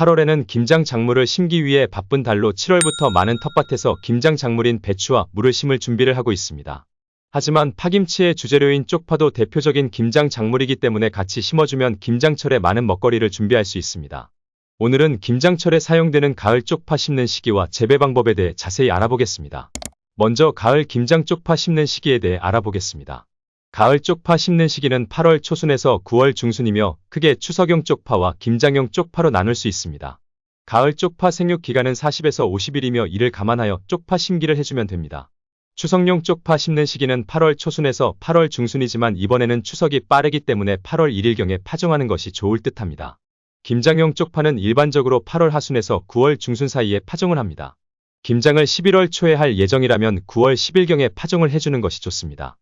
8월에는 김장 작물을 심기 위해 바쁜 달로 7월부터 많은 텃밭에서 김장 작물인 배추와 물을 심을 준비를 하고 있습니다. 하지만 파김치의 주재료인 쪽파도 대표적인 김장 작물이기 때문에 같이 심어주면 김장철에 많은 먹거리를 준비할 수 있습니다. 오늘은 김장철에 사용되는 가을 쪽파 심는 시기와 재배 방법에 대해 자세히 알아보겠습니다. 먼저 가을 김장 쪽파 심는 시기에 대해 알아보겠습니다. 가을 쪽파 심는 시기는 8월 초순에서 9월 중순이며 크게 추석용 쪽파와 김장용 쪽파로 나눌 수 있습니다. 가을 쪽파 생육 기간은 40에서 50일이며 이를 감안하여 쪽파 심기를 해주면 됩니다. 추석용 쪽파 심는 시기는 8월 초순에서 8월 중순이지만 이번에는 추석이 빠르기 때문에 8월 1일경에 파종하는 것이 좋을 듯합니다. 김장용 쪽파는 일반적으로 8월 하순에서 9월 중순 사이에 파종을 합니다. 김장을 11월 초에 할 예정이라면 9월 10일경에 파종을 해주는 것이 좋습니다.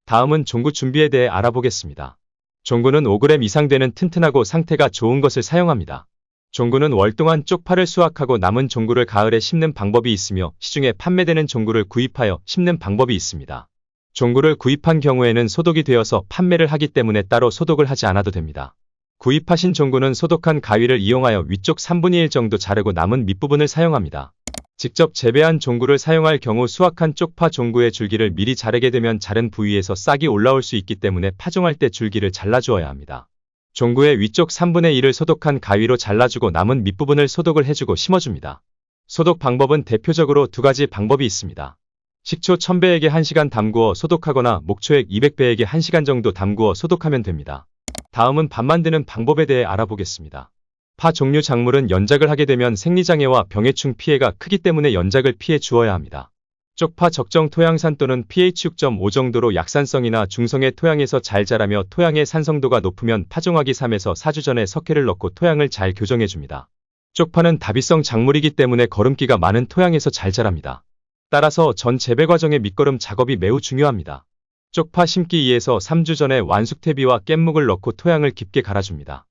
다음은 종구 준비에 대해 알아보겠습니다. 종구는 5g 이상 되는 튼튼하고 상태가 좋은 것을 사용합니다. 종구는 월 동안 쪽파를 수확하고 남은 종구를 가을에 심는 방법이 있으며 시중에 판매되는 종구를 구입하여 심는 방법이 있습니다. 종구를 구입한 경우에는 소독이 되어서 판매를 하기 때문에 따로 소독을 하지 않아도 됩니다. 구입하신 종구는 소독한 가위를 이용하여 위쪽 3분의 1 정도 자르고 남은 밑부분을 사용합니다. 직접 재배한 종구를 사용할 경우 수확한 쪽파 종구의 줄기를 미리 자르게 되면 자른 부위에서 싹이 올라올 수 있기 때문에 파종할 때 줄기를 잘라주어야 합니다. 종구의 위쪽 3분의 1을 소독한 가위로 잘라주고 남은 밑부분을 소독을 해주고 심어줍니다. 소독 방법은 대표적으로 두 가지 방법이 있습니다. 식초 1000배에게 1시간 담구어 소독하거나 목초액 200배에게 1시간 정도 담구어 소독하면 됩니다. 다음은 밥 만드는 방법에 대해 알아보겠습니다. 파 종류 작물은 연작을 하게 되면 생리장애와 병해충 피해가 크기 때문에 연작을 피해 주어야 합니다. 쪽파 적정 토양산 또는 pH 6.5 정도로 약산성이나 중성의 토양에서 잘 자라며 토양의 산성도가 높으면 파종하기 3에서 4주 전에 석회를 넣고 토양을 잘 교정해줍니다. 쪽파는 다비성 작물이기 때문에 거름기가 많은 토양에서 잘 자랍니다. 따라서 전 재배 과정의 밑거름 작업이 매우 중요합니다. 쪽파 심기 2에서 3주 전에 완숙태비와 깻묵을 넣고 토양을 깊게 갈아줍니다.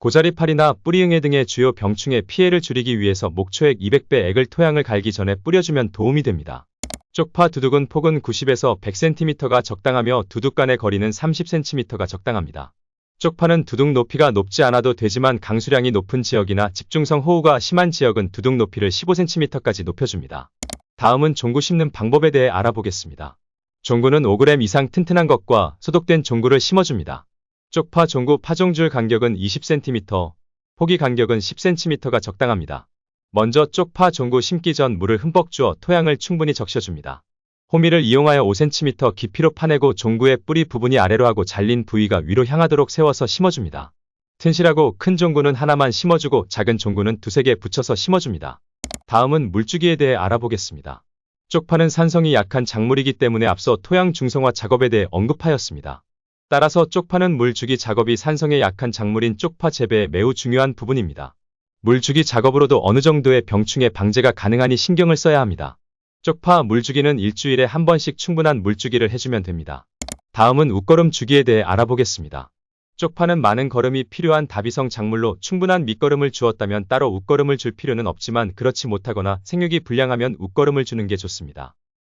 고자리파리나 뿌리응애 등의 주요 병충해 피해를 줄이기 위해서 목초액 200배 액을 토양을 갈기 전에 뿌려주면 도움이 됩니다. 쪽파 두둑은 폭은 90에서 100cm가 적당하며 두둑 간의 거리는 30cm가 적당합니다. 쪽파는 두둑 높이가 높지 않아도 되지만 강수량이 높은 지역이나 집중성 호우가 심한 지역은 두둑 높이를 15cm까지 높여줍니다. 다음은 종구 심는 방법에 대해 알아보겠습니다. 종구는 5g 이상 튼튼한 것과 소독된 종구를 심어줍니다. 쪽파 종구 파종줄 간격은 20cm, 포기 간격은 10cm가 적당합니다. 먼저 쪽파 종구 심기 전 물을 흠뻑 주어 토양을 충분히 적셔줍니다. 호미를 이용하여 5cm 깊이로 파내고 종구의 뿌리 부분이 아래로 하고 잘린 부위가 위로 향하도록 세워서 심어줍니다. 튼실하고 큰 종구는 하나만 심어주고 작은 종구는 2~3개 붙여서 심어줍니다. 다음은 물주기에 대해 알아보겠습니다. 쪽파는 산성이 약한 작물이기 때문에 앞서 토양 중성화 작업에 대해 언급하였습니다. 따라서 쪽파는 물주기 작업이 산성에 약한 작물인 쪽파 재배에 매우 중요한 부분입니다. 물주기 작업으로도 어느 정도의 병충해 방제가 가능하니 신경을 써야 합니다. 쪽파 물주기는 일주일에 한 번씩 충분한 물주기를 해주면 됩니다. 다음은 웃거름 주기에 대해 알아보겠습니다. 쪽파는 많은 거름이 필요한 다비성 작물로 충분한 밑거름을 주었다면 따로 웃거름을 줄 필요는 없지만 그렇지 못하거나 생육이 불량하면 웃거름을 주는 게 좋습니다.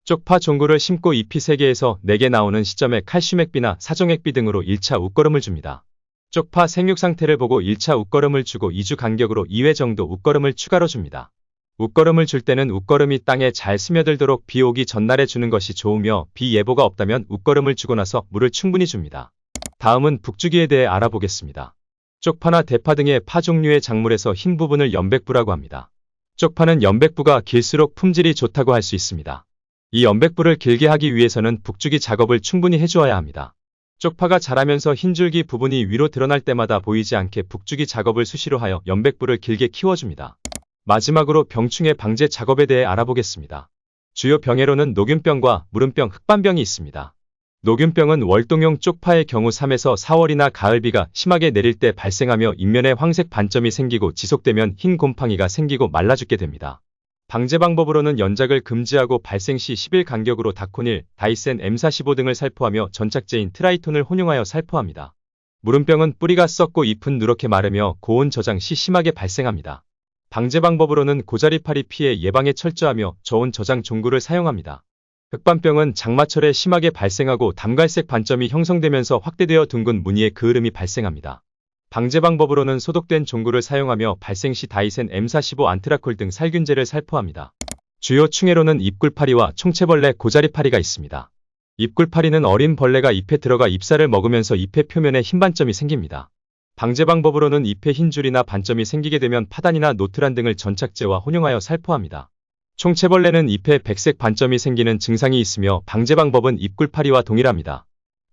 쪽파 종구를 심고 잎이 3개에서 4개 나오는 시점에 칼슘액비나 사종액비 등으로 1차 웃거름을 줍니다. 쪽파 생육 상태를 보고 1차 웃거름을 주고 2주 간격으로 2회 정도 웃거름을 추가로 줍니다. 웃거름을 줄 때는 웃거름이 땅에 잘 스며들도록 비 오기 전날에 주는 것이 좋으며 비 예보가 없다면 웃거름을 주고 나서 물을 충분히 줍니다. 다음은 북주기에 대해 알아보겠습니다. 쪽파나 대파 등의 파 종류의 작물에서 흰 부분을 연백부라고 합니다. 쪽파는 연백부가 길수록 품질이 좋다고 할 수 있습니다. 이 연백부를 길게 하기 위해서는 북주기 작업을 충분히 해주어야 합니다. 쪽파가 자라면서 흰줄기 부분이 위로 드러날 때마다 보이지 않게 북주기 작업을 수시로 하여 연백부를 길게 키워줍니다. 마지막으로 병충해 방제 작업에 대해 알아보겠습니다. 주요 병해로는 녹균병과 무름병, 흑반병이 있습니다. 녹균병은 월동용 쪽파의 경우 3에서 4월이나 가을비가 심하게 내릴 때 발생하며 잎면에 황색 반점이 생기고 지속되면 흰 곰팡이가 생기고 말라 죽게 됩니다. 방제 방법으로는 연작을 금지하고 발생 시 10일 간격으로 다코닐, 다이센, M45 등을 살포하며 전착제인 트라이톤을 혼용하여 살포합니다. 무름병은 뿌리가 썩고 잎은 누렇게 마르며 고온 저장 시 심하게 발생합니다. 방제 방법으로는 고자리파리 피해 예방에 철저하며 저온 저장 종구를 사용합니다. 흑반병은 장마철에 심하게 발생하고 담갈색 반점이 형성되면서 확대되어 둥근 무늬의 그을음이 발생합니다. 방제 방법으로는 소독된 종구를 사용하며 발생 시 다이센 M45 안트라콜 등 살균제를 살포합니다. 주요 충해로는 입굴파리와 총체벌레, 고자리파리가 있습니다. 입굴파리는 어린 벌레가 잎에 들어가 잎살을 먹으면서 잎의 표면에 흰 반점이 생깁니다. 방제 방법으로는 잎에 흰 줄이나 반점이 생기게 되면 파단이나 노트란 등을 전착제와 혼용하여 살포합니다. 총체벌레는 잎에 백색 반점이 생기는 증상이 있으며 방제 방법은 입굴파리와 동일합니다.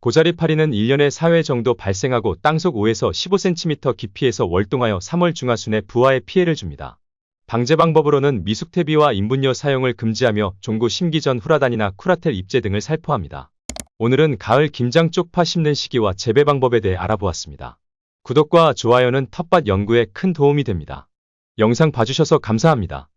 고자리파리는 1년에 4회 정도 발생하고 땅속 5에서 15cm 깊이에서 월동하여 3월 중하순에 부화에 피해를 줍니다. 방제 방법으로는 미숙태비와 인분료 사용을 금지하며 종구 심기 전 후라단이나 쿠라텔 잎제 등을 살포합니다. 오늘은 가을 김장 쪽파 심는 시기와 재배 방법에 대해 알아보았습니다. 구독과 좋아요는 텃밭 연구에 큰 도움이 됩니다. 영상 봐주셔서 감사합니다.